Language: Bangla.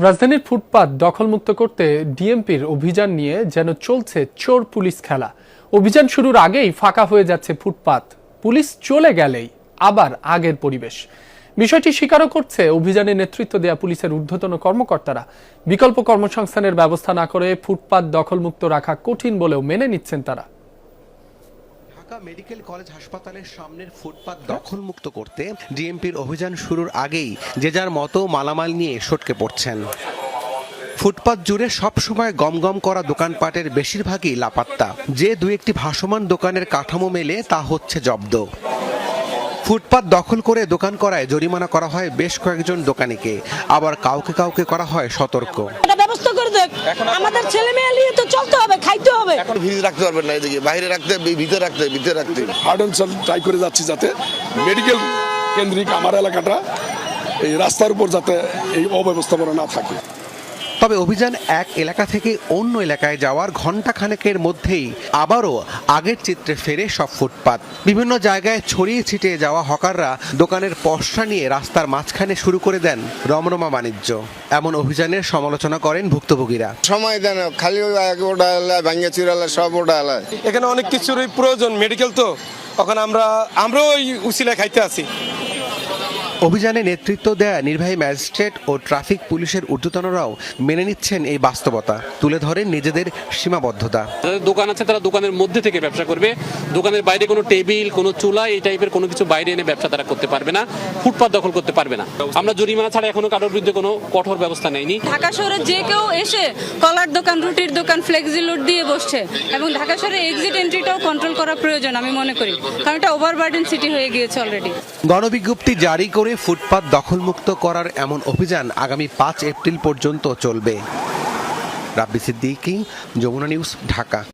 রাজধানীর ফুটপাত দখলমুক্ত করতে ডিএমপির অভিযান নিয়ে যেন চলছে চোর পুলিশ খেলা। অভিযান শুরুর আগেই ফাঁকা হয়ে যাচ্ছে ফুটপাত, পুলিশ চলে গেলেই আবার আগের পরিবেশ। বিষয়টি স্বীকারও করছে অভিযানে নেতৃত্ব দেয়া পুলিশের ঊর্ধ্বতন কর্মকর্তারা। বিকল্প কর্মসংস্থানের ব্যবস্থা না করে ফুটপাত দখলমুক্ত রাখা কঠিন বলেও মেনে নিচ্ছেন তারা। ঢাকা মেডিকেল কলেজ হাসপাতালের সামনের ফুটপাত দখলমুক্ত করতে ডিএমপির অভিযান শুরুর আগেই যে যার মতো মালামাল নিয়ে সটকে পড়ছেন। ফুটপাত জুড়ে সবসময় গমগম করা দোকানপাটের বেশিরভাগই লাপাত্তা। যে দু একটি ভাসমান দোকানের কাঠামো মেলে তা হচ্ছে জব্দ। ফুটপাত দখল করে দোকান করায় জরিমানা করা হয় বেশ কয়েকজন দোকানিকে, আবার কাউকে কাউকে করা হয় সতর্ক। ব্যবস্থা করে দেখ, আমাদের ছেলে মেয়ে নিয়ে তো চলতে হবে, খাইতে হবে। এখন ভিড় রাখতে পারবেন না, এদিকে বাইরে রাখতে, ভিতরে রাখতে হার্ড অ্যান্ড সফট ট্রাই করে যাচ্ছি যাতে মেডিকেল কেন্দ্রিক আমার এলাকাটা এই রাস্তার উপর যাতে এই অব্যবস্থাপনা না থাকে। তবে অভিযান এক এলাকা থেকে অন্য এলাকায় যাওয়ার ঘণ্টা খানেকের মধ্যেই আবারও আগের চিত্রে ফেরে সব ফুটপাত। বিভিন্ন জায়গায় ছড়িয়ে ছিটিয়ে যাওয়া হকাররা দোকানের পসরা নিয়ে রাস্তার মাঝখানে শুরু করে দেন রমরমা বাণিজ্য। এমন অভিযানের সমালোচনা করেন ভুক্তভোগীরা। সময় দেন, খালি ওটা ভাঙ্গা চিরালা সব ওটা এলায়। এখানে অনেক কিছুরই প্রয়োজন, মেডিকেল তো তখন আমরাও ওই উসিলায় খাইতে আসি। অভিযানে নেতৃত্ব দেয়া নির্বাহী ম্যাজিস্ট্রেট ও ট্রাফিক পুলিশের ঊর্ধ্বতনরাও মেনে নিচ্ছেন এই বাস্তবতা, তুলে ধরেন নিজেদের সীমাবদ্ধতা। যাদের দোকান আছে তারা দোকানের মধ্যে থেকে ব্যবসা করবে, দোকানের বাইরে কোনো টেবিল, কোনো চুলা এই টাইপের কোনো কিছু বাইরে এনে ব্যবসা তারা করতে পারবে না, ফুটপাত দখল করতে পারবে না। আমরা জরিমানা ছাড়া এখনো কারোর বিরুদ্ধে কোনো কঠোর ব্যবস্থা নেইনি। ঢাকা শহরে যে কেউ এসে কলার দোকান, রুটির দোকান, ফ্লেক্সি লুট দিয়ে বসছে এবং ঢাকা শহরে এক্সিট এন্ট্রিটাও কন্ট্রোল করা প্রয়োজন আমি মনে করি, কারণ এটা ওভারবার্ডেন সিটি হয়ে গিয়েছে অলরেডি। গণবিজ্ঞপ্তি জারি করে ফুটপাত দখলমুক্ত করার এমন অভিযান আগামী 5 এপ্রিল পর্যন্ত চলবে। রাব্বি সিদ্দিকী, যমুনা নিউজ, ঢাকা।